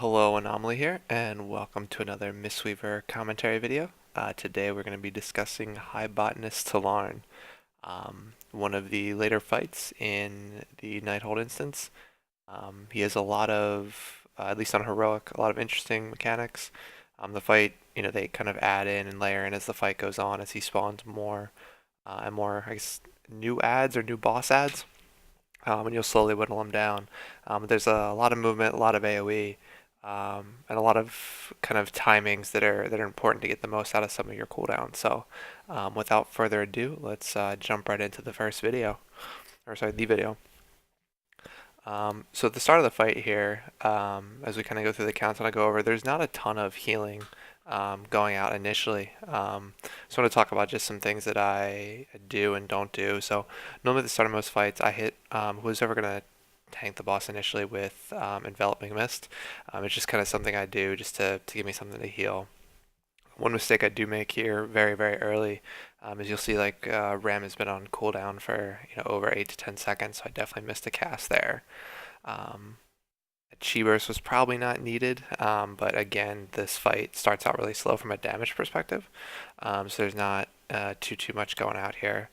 Hello, Anomaly here, and welcome to another Mistweaver commentary video. Today we're going to be discussing High Botanist Tel'arn, one of the later fights in the Nighthold instance. He has a lot of, at least on Heroic, a lot of interesting mechanics. The fight, they kind of add in and layer in as the fight goes on, as he spawns more and more, I guess, new ads or new boss ads, and you'll slowly whittle them down. There's a lot of movement, a lot of AoE, and a lot of kind of timings that are important to get the most out of some of your cooldowns. So, without further ado, let's jump right into the first video, or sorry, the video. So at the start of the fight here, as we kind of go through the counts and I go over, there's not a ton of healing going out initially. So I want to talk about just some things that I do and don't do. So normally at the start of most fights, I hit who's ever going to tank the boss initially with Enveloping Mist. It's just kind of something I do just to give me something to heal. One mistake I do make here very, very early is you'll see like Ram has been on cooldown for over 8 to 10 seconds, so I definitely missed a cast there. A Chi Burst was probably not needed, but again, this fight starts out really slow from a damage perspective, so there's not too much going out here.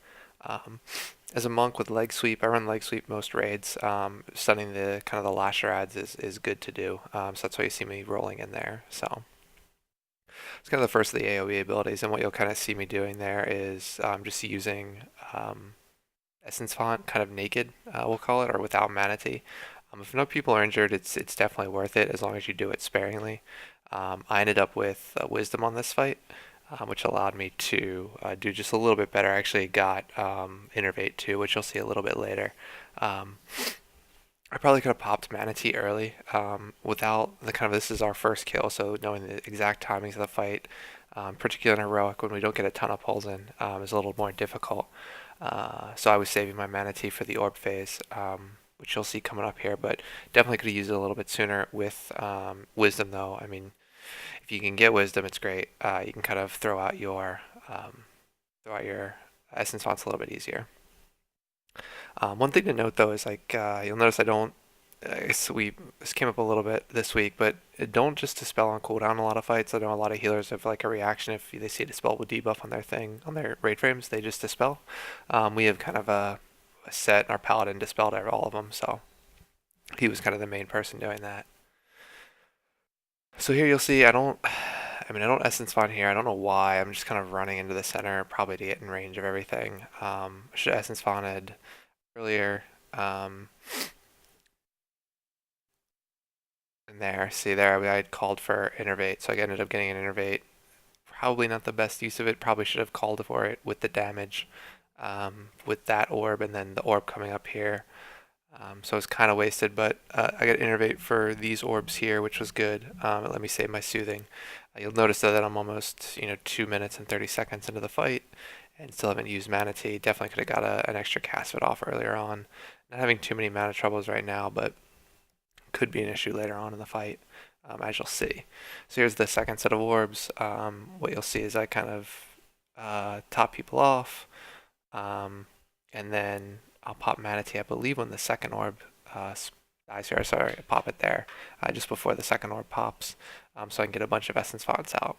As a monk with leg sweep, I run leg sweep most raids. Stunning the kind of the lasher ads is good to do, so that's why you see me rolling in there. So it's kind of the first of the AoE abilities, and what you'll kind of see me doing there is just using Essence Font kind of naked, we'll call it, or without Manatee. If no people are injured, it's definitely worth it as long as you do it sparingly. I ended up with Wisdom on this fight, which allowed me to do just a little bit better. I actually got Innervate too, which you'll see a little bit later. I probably could have popped Manatee early without the kind of this is our first kill, so knowing the exact timings of the fight, particularly in Heroic when we don't get a ton of pulls in, is a little more difficult. So I was saving my Manatee for the Orb phase, which you'll see coming up here, but definitely could have used it a little bit sooner with Wisdom though. I mean, if you can get Wisdom, it's great. You can kind of throw out your Essence Fonts a little bit easier. One thing to note though is like you'll notice I don't. This came up a little bit this week, but don't just dispel on cooldown a lot of fights. I know a lot of healers have like a reaction if they see a dispel with debuff on their thing on their raid frames, they just dispel. We have kind of a set, and our paladin dispelled all of them, so he was kind of the main person doing that. So here you'll see I don't essence font here. I don't know why. I'm just kind of running into the center, probably to get in range of everything. I should have essence fonted earlier. And there, see there, I had called for Innervate, so I ended up getting an Innervate. Probably not the best use of it. Probably should have called for it with the damage, with that orb, and then the orb coming up here. So it's kind of wasted, but I got Innervate for these orbs here, which was good. It let me save my Soothing. You'll notice though that I'm almost 2 minutes and 30 seconds into the fight, and still haven't used Manatee. Definitely could have got an extra cast of it off earlier on. Not having too many mana troubles right now, but could be an issue later on in the fight, as you'll see. So here's the second set of orbs. What you'll see is I kind of top people off, and then I'll pop Manatee, I believe, when the second orb dies here. Sorry, I pop it there just before the second orb pops, so I can get a bunch of Essence Fonts out.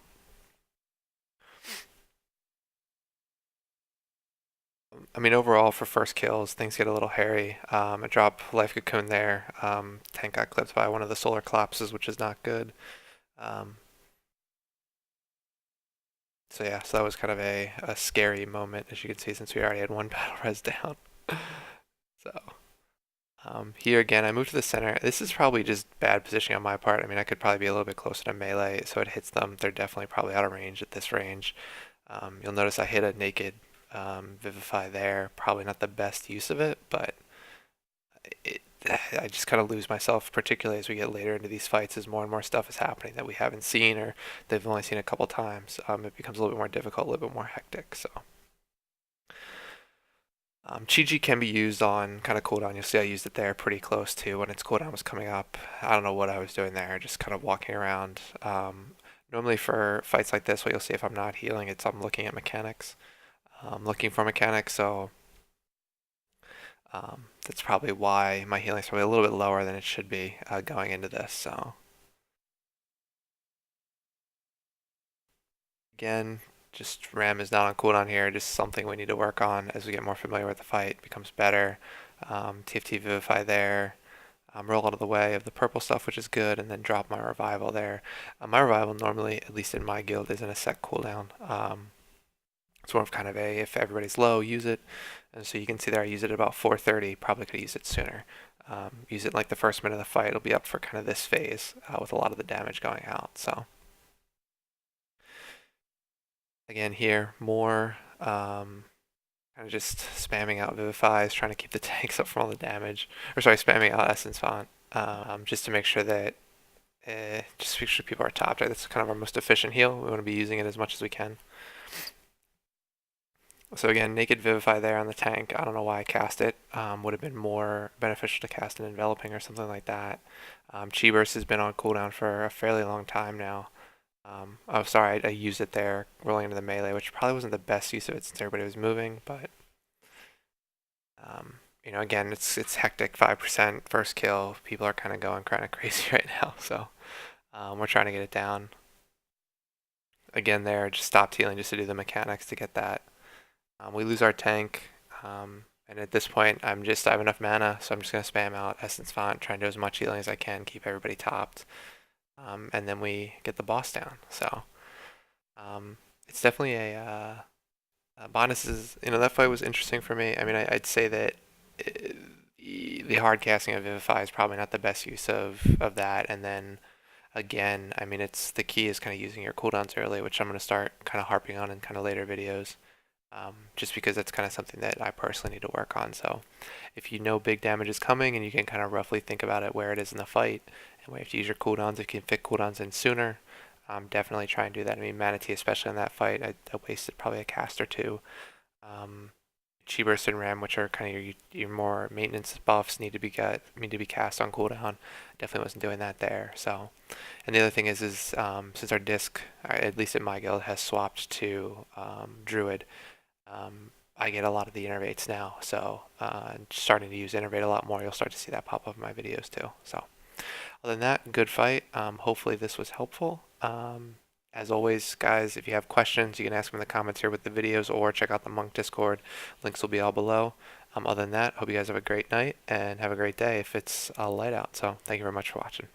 I mean, overall, for first kills, things get a little hairy. I drop Life Cocoon there. Tank got clipped by one of the solar collapses, which is not good. Um, so yeah, so that was kind of a scary moment, as you can see, since we already had one battle res down. So here again, I moved to the center. This is probably just bad positioning on my part. I mean, I could probably be a little bit closer to melee, so it hits them. They're definitely probably out of range at this range. You'll notice I hit a naked Vivify there. Probably not the best use of it, but I just kind of lose myself, particularly as we get later into these fights, as more and more stuff is happening that we haven't seen or they've only seen a couple times. It becomes a little bit more difficult, a little bit more hectic. So Chi can be used on kind of cooldown. You'll see I used it there pretty close to when its cooldown was coming up. I don't know what I was doing there, just kind of walking around. Normally for fights like this, what you'll see if I'm not healing, I'm looking at mechanics. Looking for mechanics, so that's probably why my healing is probably a little bit lower than it should be going into this. So Again, just Ram is not on cooldown here, just something we need to work on as we get more familiar with the fight, it becomes better. TFT Vivify there. Roll out of the way of the purple stuff, which is good, and then drop my revival there. My revival normally, at least in my guild, isn't a set cooldown. It's more of kind of a, if everybody's low, use it. And so you can see there I use it at about 4:30, probably could use it sooner. Use it like the first minute of the fight, it'll be up for kind of this phase with a lot of the damage going out. So again here, more kind of just spamming out Vivifies, trying to keep the tanks up from all the damage. Or sorry, spamming out Essence Font, just to make sure that just make sure people are topped. Right? That's kind of our most efficient heal. We want to be using it as much as we can. So again, Naked Vivify there on the tank. I don't know why I cast it. Would have been more beneficial to cast an Enveloping or something like that. Chi Burst has been on cooldown for a fairly long time now. Oh, sorry, I used it there, rolling into the melee, which probably wasn't the best use of it since everybody was moving, but you know, again, it's hectic, 5% first kill. People are kind of crazy right now, so we're trying to get it down. Again, there, just stopped healing just to do the mechanics to get that. We lose our tank, and at this point, I have enough mana, so I'm just gonna spam out Essence Font, try and do as much healing as I can, keep everybody topped. And then we get the boss down. So it's definitely Botanist is, you know, that fight was interesting for me. I mean, I'd say that the hard casting of Vivify is probably not the best use of that. And then again, I mean, it's the key is kind of using your cooldowns early, which I'm going to start kind of harping on in kind of later videos. Just because that's kind of something that I personally need to work on. So if you know big damage is coming and you can kind of roughly think about it where it is in the fight and where you have to use your cooldowns, if you can fit cooldowns in sooner, definitely try and do that. I mean, Manatee, especially in that fight, I wasted probably a cast or two. Chi Burst and Ram, which are kind of your more maintenance buffs, need to be cast on cooldown. Definitely wasn't doing that there. So, and the other thing is since our disc, at least in my guild, has swapped to Druid, I get a lot of the innervates now. So, starting to use innervate a lot more. You'll start to see that pop up in my videos too. So, other than that, good fight. Hopefully this was helpful. As always, guys, if you have questions, you can ask them in the comments here with the videos or check out the Monk Discord. Links will be all below. Other than that, hope you guys have a great night and have a great day if it's light out. So thank you very much for watching.